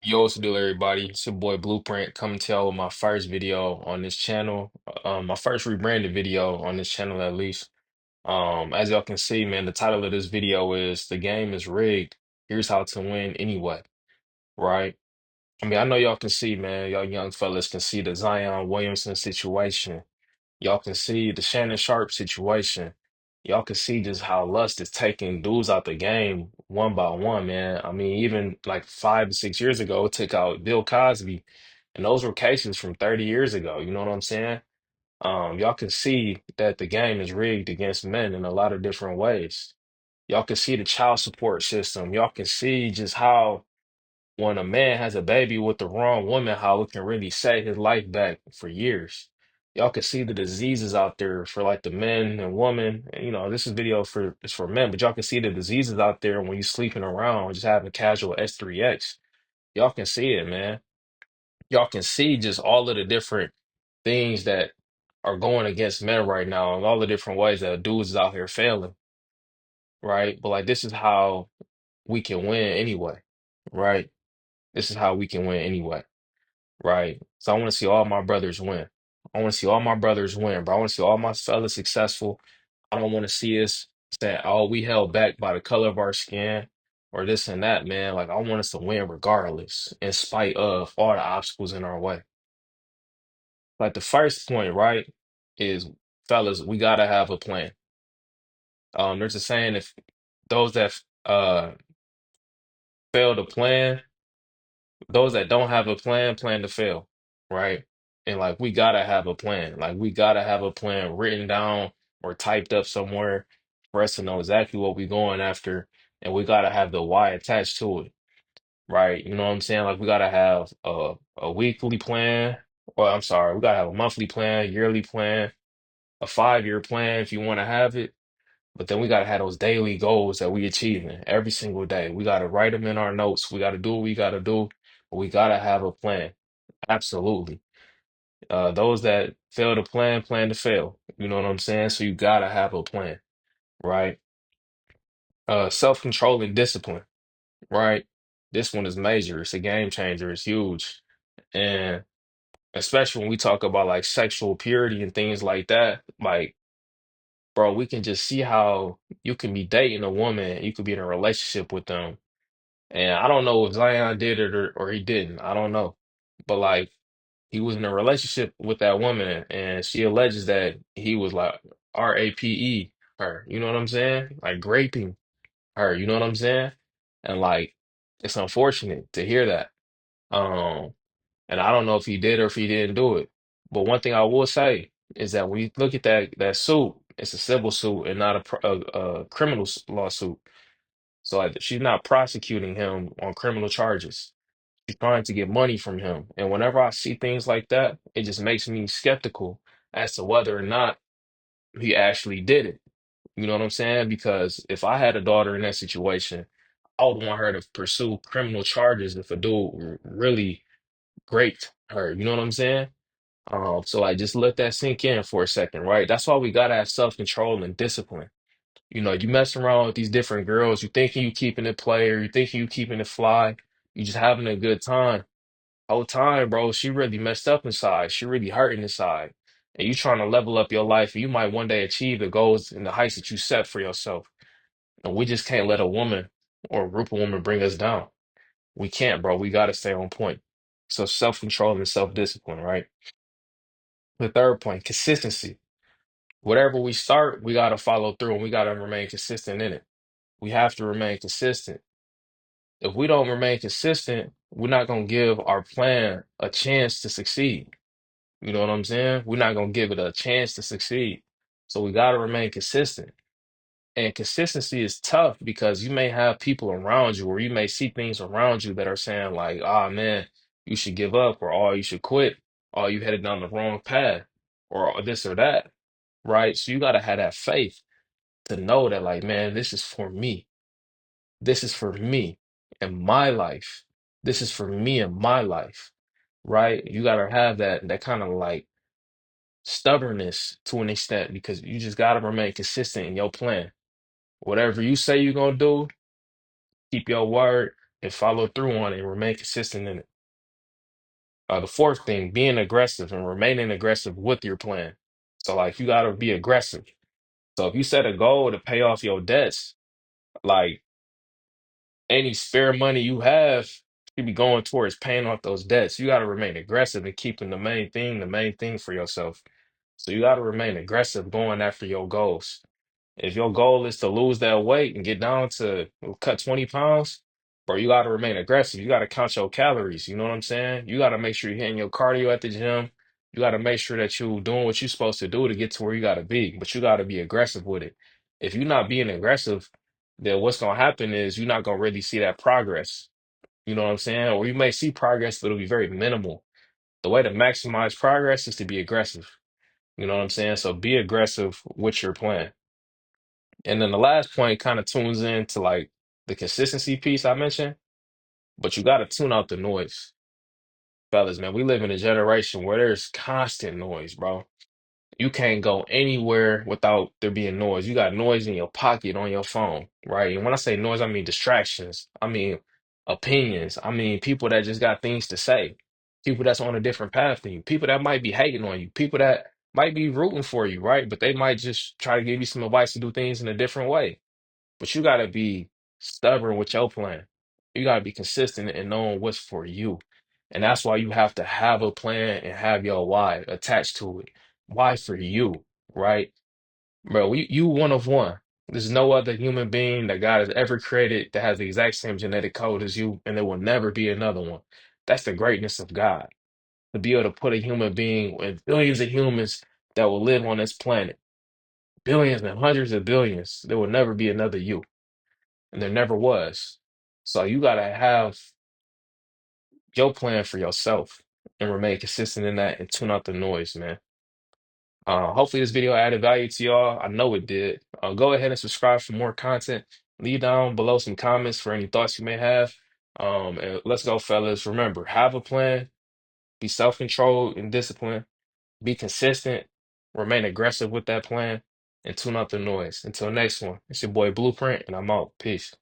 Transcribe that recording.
Yo, what's the deal, everybody? It's your boy Blueprint coming to y'all with my first video on this channel. My first rebranded video on this channel, at least. As y'all can see, man, the title of this video is "The Game is Rigged. Here's How to Win Anyway." Right? I mean, I know y'all can see, man, y'all young fellas can see the Zion Williamson situation. Y'all can see the Shannon Sharp situation. Y'all can see just how lust is taking dudes out the game one by one, man. I mean, even like 5 to 6 years ago, it took out Bill Cosby, and those were cases from 30 years ago. You know what I'm saying? Y'all can see that the game is rigged against men in a lot of different ways. Y'all can see the child support system. Y'all can see just how when a man has a baby with the wrong woman, how it can really set his life back for years. Y'all can see the diseases out there for like the men and women. And, this is video for it's for men, but y'all can see the diseases out there when you sleeping around, just having casual S3X. Y'all can see it, man. Y'all can see just all of the different things that are going against men right now, and all the different ways that dudes is out here failing, right? But like this is how we can win anyway, right? This is how we can win anyway. Right. So I want to see all my brothers win. I want to see all my brothers win, bro. I want to see all my fellas successful. I don't want to see us say, oh, we held back by the color of our skin or this and that, man. Like, I want us to win regardless, in spite of all the obstacles in our way. Like, the first point, right, is fellas, we got to have a plan. There's a saying if those that fail to plan, those that don't have a plan plan to fail, right? And like we gotta have a plan. Like we gotta have a plan written down or typed up somewhere for us to know exactly what we're going after, and we gotta have the why attached to it, right? You know what I'm saying? Like we gotta have a weekly plan, or I'm sorry, we gotta have a monthly plan, yearly plan, a 5-year plan if you want to have it. But then we gotta have those daily goals that we achieving every single day. We gotta write them in our notes. We gotta do what we gotta do, but we gotta have a plan. Absolutely. Those that fail to plan, plan to fail. You know what I'm saying? So you gotta have a plan, right? Self-control and discipline, right? This one is major. It's a game changer. It's huge. And especially when we talk about like sexual purity and things like that, like, bro, we can just see how you can be dating a woman, you could be in a relationship with them. And I don't know if Zion did it or he didn't. I don't know. But like he was in a relationship with that woman and she alleges that he was like rape her. You know what I'm saying? Like raping her. You know what I'm saying? And like it's unfortunate to hear that. Um, and I don't know if he did or if he didn't do it. But one thing I will say is that when you look at that suit, it's a civil suit and not a criminal lawsuit. So like, she's not prosecuting him on criminal charges. She's trying to get money from him. And whenever I see things like that, it just makes me skeptical as to whether or not he actually did it. You know what I'm saying? Because if I had a daughter in that situation, I would want her to pursue criminal charges if a dude really raped her. You know what I'm saying? So I just let that sink in for a second, right? That's why we gotta have self-control and discipline. You messing around with these different girls, you thinking you keeping it player, you thinking you keeping it fly, you just having a good time. Whole time, bro, she really messed up inside. She really hurting inside. And you trying to level up your life, and you might one day achieve the goals and the heights that you set for yourself. And we just can't let a woman or a group of women bring us down. We can't, bro. We gotta stay on point. So self-control and self-discipline, right? The third point, consistency. Whatever we start, we gotta follow through and we gotta remain consistent in it. We have to remain consistent. If we don't remain consistent, we're not gonna give our plan a chance to succeed. You know what I'm saying? We're not gonna give it a chance to succeed. So we gotta remain consistent. And consistency is tough because you may have people around you or you may see things around you that are saying like, ah man, you should give up or oh you should quit, or you headed down the wrong path, or this or that. Right? So you gotta have that faith to know that like, man, this is for me. This is for me and my life. This is for me and my life. Right? You gotta have that kind of like stubbornness to an extent because you just got to remain consistent in your plan. Whatever you say you're going to do, keep your word. and follow through on it and remain consistent in it. The fourth thing, being aggressive and remaining aggressive with your plan. So like you gotta be aggressive. So if you set a goal to pay off your debts, like any spare money you have should be going towards paying off those debts. You gotta remain aggressive and keeping the main thing for yourself. So you gotta remain aggressive going after your goals. If your goal is to lose that weight and get down to cut 20 pounds, bro, you got to remain aggressive. You got to count your calories. You know what I'm saying? You got to make sure you're hitting your cardio at the gym. You got to make sure that you're doing what you're supposed to do to get to where you got to be, but you got to be aggressive with it. If you're not being aggressive, then what's going to happen is you're not going to really see that progress. You know what I'm saying? Or you may see progress, but it'll be very minimal. The way to maximize progress is to be aggressive. You know what I'm saying? So be aggressive with your plan. And then the last point kind of tunes into like the consistency piece I mentioned, but you got to tune out the noise. Fellas, man, we live in a generation where there's constant noise, bro. You can't go anywhere without there being noise. You got noise in your pocket on your phone, right? And when I say noise, I mean distractions. I mean opinions. I mean people that just got things to say. People that's on a different path than you. People that might be hating on you. People that might be rooting for you, right? But they might just try to give you some advice to do things in a different way. But you gotta be stubborn with your plan. You gotta be consistent in knowing what's for you. And that's why you have to have a plan and have your why attached to it. Why for you, right? Bro, you one of one. There's no other human being that God has ever created that has the exact same genetic code as you, and there will never be another one. That's the greatness of God. To be able to put a human being with billions of humans that will live on this planet, billions and hundreds of billions, there will never be another you. And there never was. So you gotta have your plan for yourself and remain consistent in that and tune out the noise, man. Hopefully this video added value to y'all. I know it did. Go ahead and subscribe for more content. Leave down below some comments for any thoughts you may have. And let's go, fellas. Remember, have a plan, be self-controlled and disciplined, be consistent, remain aggressive with that plan, and tune out the noise. Until next one, it's your boy Blueprint, and I'm out. Peace.